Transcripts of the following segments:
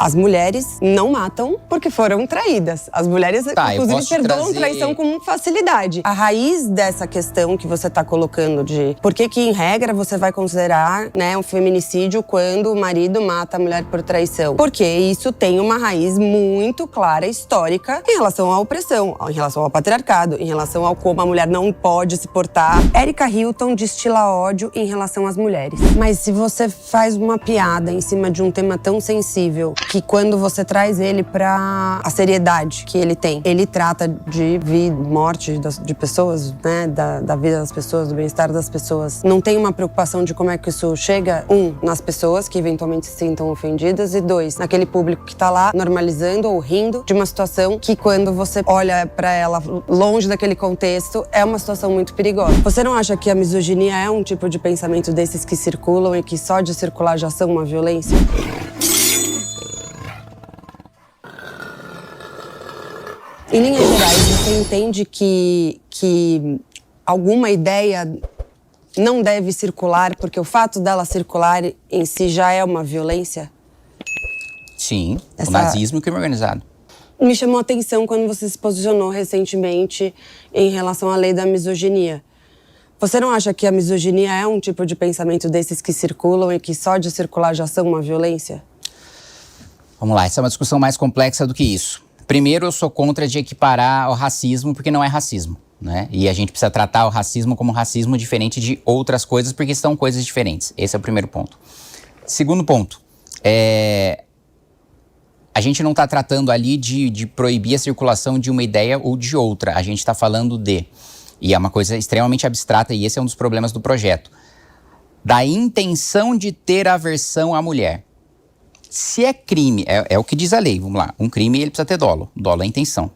As mulheres não matam porque foram traídas. As mulheres, inclusive, perdoam traição com facilidade. A raiz dessa questão que você tá colocando de por que em regra você vai considerar, né, um feminicídio quando o marido mata a mulher por traição? Porque isso tem uma raiz muito clara, histórica, em relação à opressão, em relação ao patriarcado, em relação ao como a mulher não pode se portar. Erika Hilton destila ódio em relação às mulheres. Mas se você faz uma piada em cima de um tema tão sensível, que quando você traz ele pra a seriedade que ele tem, ele trata de vida, morte de pessoas, né, da vida das pessoas, do bem-estar das pessoas. Não tem uma preocupação de como é que isso chega, nas pessoas que eventualmente se sintam ofendidas e naquele público que tá lá normalizando ou rindo de uma situação que quando você olha pra ela longe daquele contexto, é uma situação muito perigosa. Você não acha que a misoginia é um tipo de pensamento desses que circulam e que só de circular já são uma violência? Em linhas gerais, você entende que alguma ideia não deve circular porque o fato dela circular em si já é uma violência? Sim, o nazismo e o crime organizado. Me chamou a atenção quando você se posicionou recentemente em relação à lei da misoginia. Você não acha que a misoginia é um tipo de pensamento desses que circulam e que só de circular já são uma violência? Vamos lá, essa é uma discussão mais complexa do que isso. Primeiro, eu sou contra de equiparar o racismo, porque não é racismo, né? E a gente precisa tratar o racismo como racismo diferente de outras coisas, porque são coisas diferentes. Esse é o primeiro ponto. Segundo ponto, a gente não está tratando ali de proibir a circulação de uma ideia ou de outra. A gente está falando e é uma coisa extremamente abstrata, e esse é um dos problemas do projeto, da intenção de ter aversão à mulher. Se é crime, é o que diz a lei, vamos lá. Um crime, ele precisa ter dolo. Dolo é a intenção.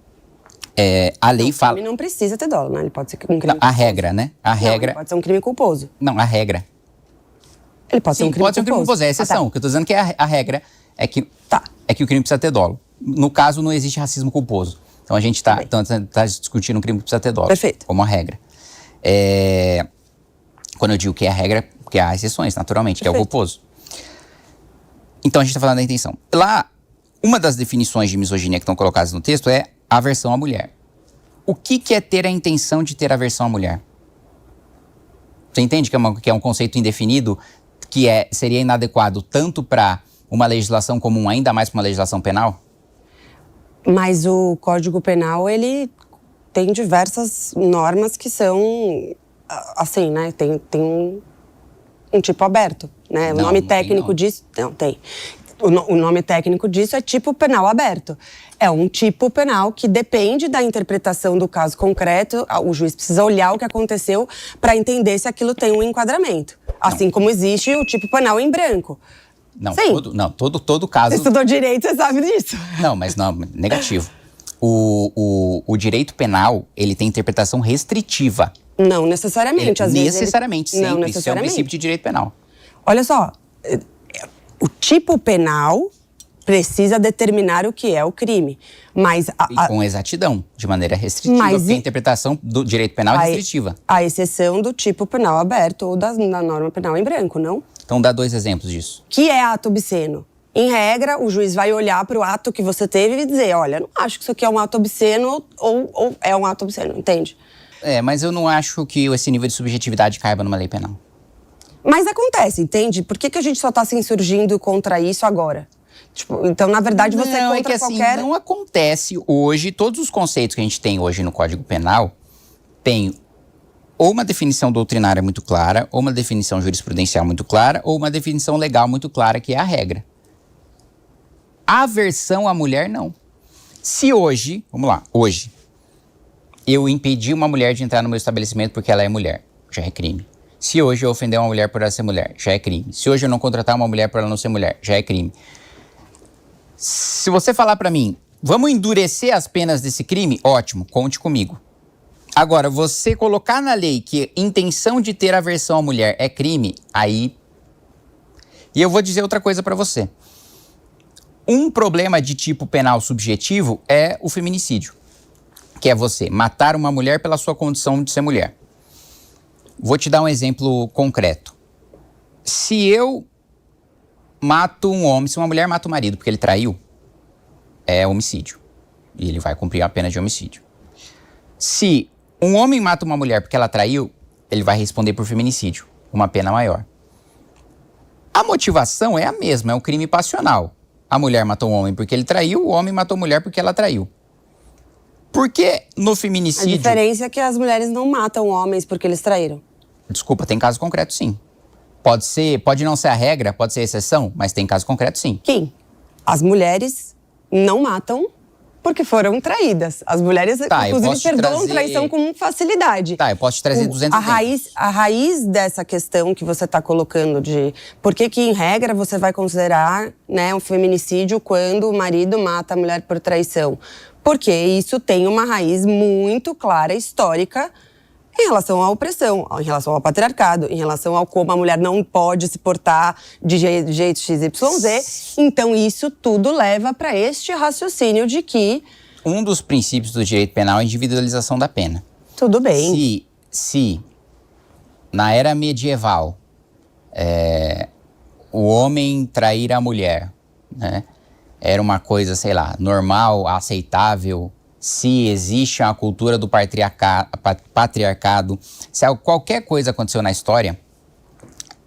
A lei fala... O crime não precisa ter dolo, né? Ele pode ser um crime não, a regra, né? Ele pode ser um crime culposo. Não, a regra. Ele pode ser um crime culposo. Pode ser um crime culposo, é a exceção. O que eu tô dizendo que a regra é que o crime precisa ter dolo. No caso, não existe racismo culposo. Então a gente tá discutindo um crime que precisa ter dolo. Perfeito. Como a regra. Quando eu digo que é a regra, porque há exceções, naturalmente, Perfeito. Que é o culposo. Então a gente está falando da intenção. Lá, uma das definições de misoginia que estão colocadas no texto é aversão à mulher. O que é ter a intenção de ter aversão à mulher? Você entende que é um conceito indefinido, que seria inadequado tanto para uma legislação comum, ainda mais para uma legislação penal? Mas o Código Penal, ele tem diversas normas que são, assim, né? Tem um tipo aberto, né? O nome técnico disso... Não, tem. O nome técnico disso é tipo penal aberto. É um tipo penal que depende da interpretação do caso concreto. O juiz precisa olhar o que aconteceu para entender se aquilo tem um enquadramento. Assim como existe o tipo penal em branco. Não, todo caso... Você estudou direito, você sabe disso. Não, mas não, negativo. O direito penal, ele tem interpretação restritiva. Não necessariamente, às vezes. Necessariamente, sempre. Não necessariamente. Isso é um princípio de direito penal. Olha só, o tipo penal precisa determinar o que é o crime, mas... E com exatidão, de maneira restritiva, porque a interpretação do direito penal é restritiva. A exceção do tipo penal aberto ou da norma penal em branco, não? Então dá 2 exemplos disso. Que é ato obsceno? Em regra, o juiz vai olhar para o ato que você teve e dizer, olha, não acho que isso aqui é um ato obsceno ou é um ato obsceno, entende? Mas eu não acho que esse nível de subjetividade caiba numa lei penal. Mas acontece, entende? Por que a gente só está se insurgindo contra isso agora? Tipo, então, na verdade, você é contra qualquer... Não acontece hoje, todos os conceitos que a gente tem hoje no Código Penal tem ou uma definição doutrinária muito clara, ou uma definição jurisprudencial muito clara, ou uma definição legal muito clara, que é a regra. Aversão à mulher, não. Se hoje, vamos lá, hoje, eu impedir uma mulher de entrar no meu estabelecimento porque ela é mulher, já é crime. Se hoje eu ofender uma mulher por ela ser mulher, já é crime. Se hoje eu não contratar uma mulher por ela não ser mulher, já é crime. Se você falar pra mim, vamos endurecer as penas desse crime, ótimo, conte comigo. Agora, você colocar na lei que intenção de ter aversão à mulher é crime, aí... E eu vou dizer outra coisa pra você. Um problema de tipo penal subjetivo é o feminicídio, que é você matar uma mulher pela sua condição de ser mulher. Vou te dar um exemplo concreto. Se eu mata um homem, se uma mulher mata o marido porque ele traiu, é homicídio. E ele vai cumprir a pena de homicídio. Se um homem mata uma mulher porque ela traiu, ele vai responder por feminicídio, uma pena maior. A motivação é a mesma, é um crime passional. A mulher matou um homem porque ele traiu, o homem matou a mulher porque ela traiu. Porque no feminicídio... A diferença é que as mulheres não matam homens porque eles traíram. Desculpa, tem caso concreto sim. Pode não ser a regra, pode ser a exceção, mas tem caso concreto sim. Kim, as mulheres não matam porque foram traídas. As mulheres, inclusive, perdoam traição com facilidade. Tá, eu posso te trazer 200 A raiz dessa questão que você está colocando de por que em regra, você vai considerar, né, um feminicídio quando o marido mata a mulher por traição. Porque isso tem uma raiz muito clara, histórica, em relação à opressão, em relação ao patriarcado, em relação ao como a mulher não pode se portar de jeito XYZ. Então, isso tudo leva para este raciocínio de que... Um dos princípios do direito penal é a individualização da pena. Tudo bem. Se na era medieval, o homem trair a mulher, né, era uma coisa, sei lá, normal, aceitável... Se existe uma cultura do patriarcado, se qualquer coisa aconteceu na história,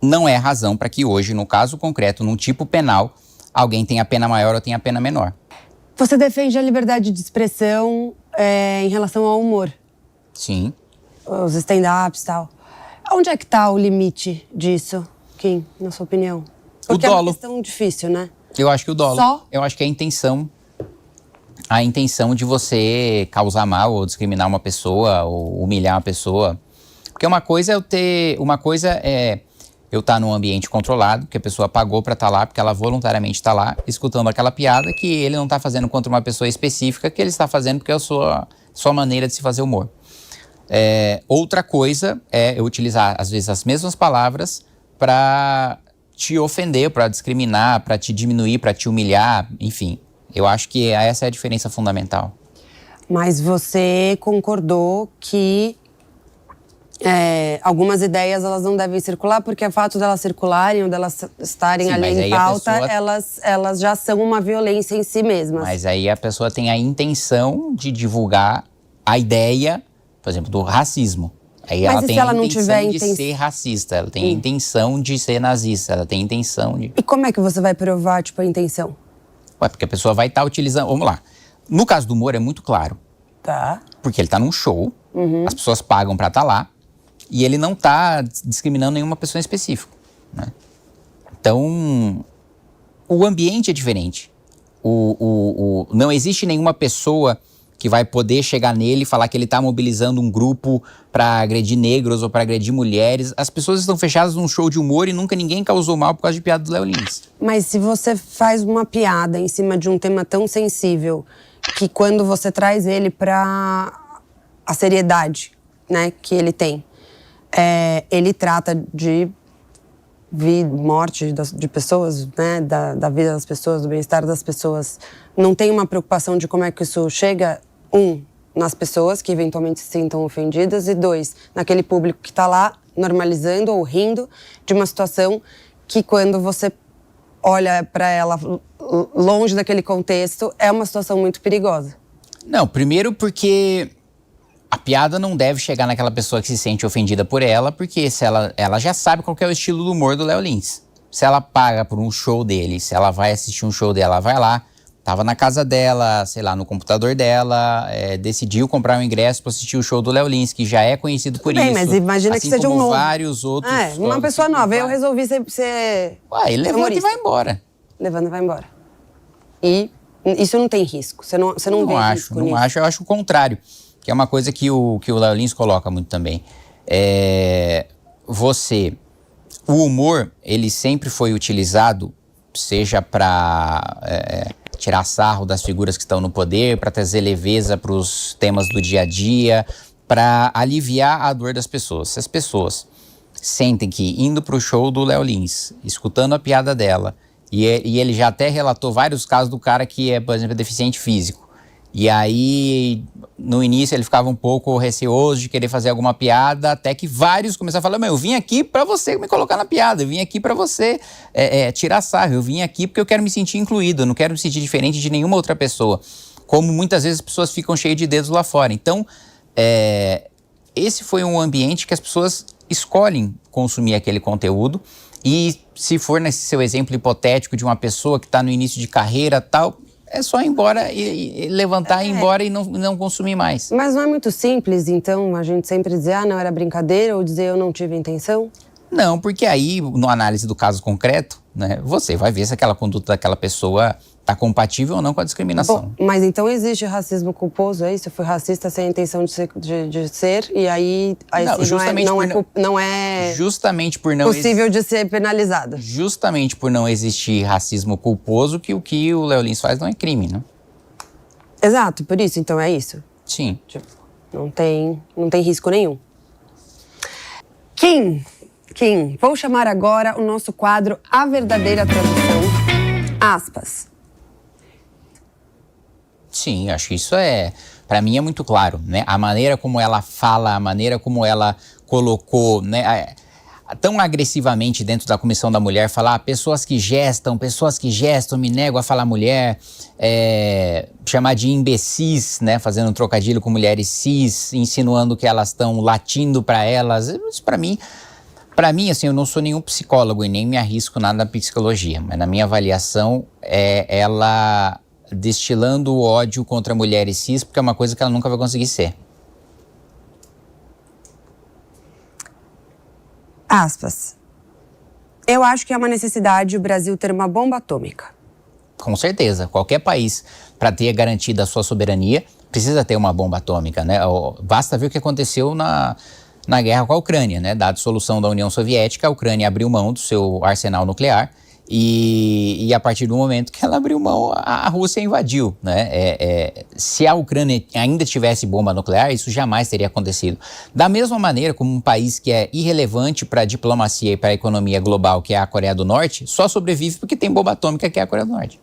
não é razão para que hoje, no caso concreto, num tipo penal, alguém tenha pena maior ou tenha pena menor. Você defende a liberdade de expressão em relação ao humor? Sim. Os stand-ups e tal. Onde é que está o limite disso, Kim, na sua opinião? Porque o dolo. É uma questão difícil, né? Eu acho que o dolo. Só? Eu acho que a intenção de você causar mal ou discriminar uma pessoa ou humilhar uma pessoa. Porque uma coisa é eu estar num ambiente controlado, que a pessoa pagou para estar lá, porque ela voluntariamente está lá, escutando aquela piada que ele não está fazendo contra uma pessoa específica, que ele está fazendo porque é a sua maneira de se fazer humor. Outra coisa é eu utilizar, às vezes, as mesmas palavras para te ofender, para discriminar, para te diminuir, para te humilhar, enfim. Eu acho que essa é a diferença fundamental. Mas você concordou que algumas ideias elas não devem circular, porque o fato delas circularem ou delas estarem ali em pauta, elas já são uma violência em si mesmas. Mas aí a pessoa tem a intenção de divulgar a ideia, por exemplo, do racismo. Aí ela tem a intenção de ser racista, ela tem a intenção de ser nazista, ela tem a intenção de... E como é que você vai provar, tipo, a intenção? Porque a pessoa vai estar utilizando... Vamos lá. No caso do humor é muito claro. Tá. Porque ele está num show, as pessoas pagam para estar lá, e ele não está discriminando nenhuma pessoa em específico, né? Então, o ambiente é diferente. Não existe nenhuma pessoa que vai poder chegar nele e falar que ele está mobilizando um grupo para agredir negros ou para agredir mulheres. As pessoas estão fechadas num show de humor e nunca ninguém causou mal por causa de piada do Léo Lins. Mas se você faz uma piada em cima de um tema tão sensível, que quando você traz ele para a seriedade, né, que ele tem, ele trata de morte de pessoas, né, da vida das pessoas, do bem-estar das pessoas, não tem uma preocupação de como é que isso chega, nas pessoas que eventualmente se sintam ofendidas, e 2, naquele público que está lá normalizando ou rindo de uma situação que, quando você olha para ela longe daquele contexto, é uma situação muito perigosa. Não, primeiro porque a piada não deve chegar naquela pessoa que se sente ofendida por ela, porque se ela já sabe qual que é o estilo do humor do Léo Lins. Se ela paga por um show dele, se ela vai assistir um show dela, ela vai lá, tava na casa dela, sei lá, no computador dela, decidiu comprar um ingresso para assistir o show do Léo Lins, que já é conhecido por isso. Mas imagina assim que seja um novo. Vários outros. Uma pessoa nova. Eu resolvi ser ele levanta e vai embora. Levanta e vai embora. E isso não tem risco. Você não vê risco nisso. Não acho. Eu acho o contrário. Que é uma coisa que o Léo Lins coloca muito também. O humor, ele sempre foi utilizado, seja para tirar sarro das figuras que estão no poder, para trazer leveza para os temas do dia a dia, para aliviar a dor das pessoas. Se as pessoas sentem que indo para o show do Léo Lins, escutando a piada dela, e ele já até relatou vários casos do cara que é, por exemplo, deficiente físico, E aí, no início, ele ficava um pouco receoso de querer fazer alguma piada, até que vários começaram a falar, eu vim aqui pra você me colocar na piada, eu vim aqui pra você tirar sarro, eu vim aqui porque eu quero me sentir incluído, eu não quero me sentir diferente de nenhuma outra pessoa. Como muitas vezes as pessoas ficam cheias de dedos lá fora. Então, esse foi um ambiente que as pessoas escolhem consumir aquele conteúdo. E se for nesse seu exemplo hipotético de uma pessoa que está no início de carreira tal, é só ir embora e levantar, ir embora e não consumir mais. Mas não é muito simples, então, a gente sempre dizer, não, era brincadeira, ou dizer, eu não tive intenção? Não, porque aí, na análise do caso concreto, né, você vai ver se aquela conduta daquela pessoa está compatível ou não com a discriminação. Bom, mas então existe racismo culposo, é isso? Foi racista sem a intenção de ser e aí não é justamente por não possível de ser penalizada. Justamente por não existir racismo culposo que o Léo Lins faz não é crime, né? Exato, por isso, então é isso? Sim. Tipo, não tem risco nenhum. Kim, vou chamar agora o nosso quadro A Verdadeira Tradução. Aspas. Sim, acho que isso para mim é muito claro, né? A maneira como ela fala, a maneira como ela colocou, né? Tão agressivamente dentro da Comissão da Mulher, falar pessoas que gestam, me nego a falar mulher, chamar de imbecis, né? Fazendo um trocadilho com mulheres cis, insinuando que elas estão latindo para elas. Isso para mim, assim, eu não sou nenhum psicólogo e nem me arrisco nada na psicologia, mas na minha avaliação, ela destilando o ódio contra mulheres cis, porque é uma coisa que ela nunca vai conseguir ser. Aspas. Eu acho que é uma necessidade o Brasil ter uma bomba atômica. Com certeza. Qualquer país, para ter garantida a sua soberania, precisa ter uma bomba atômica, né? Basta ver o que aconteceu na guerra com a Ucrânia, né? Da dissolução da União Soviética, a Ucrânia abriu mão do seu arsenal nuclear e a partir do momento que ela abriu mão, a Rússia invadiu, né? Se a Ucrânia ainda tivesse bomba nuclear, isso jamais teria acontecido. Da mesma maneira como um país que é irrelevante para a diplomacia e para a economia global, que é a Coreia do Norte, só sobrevive porque tem bomba atômica, que é a Coreia do Norte.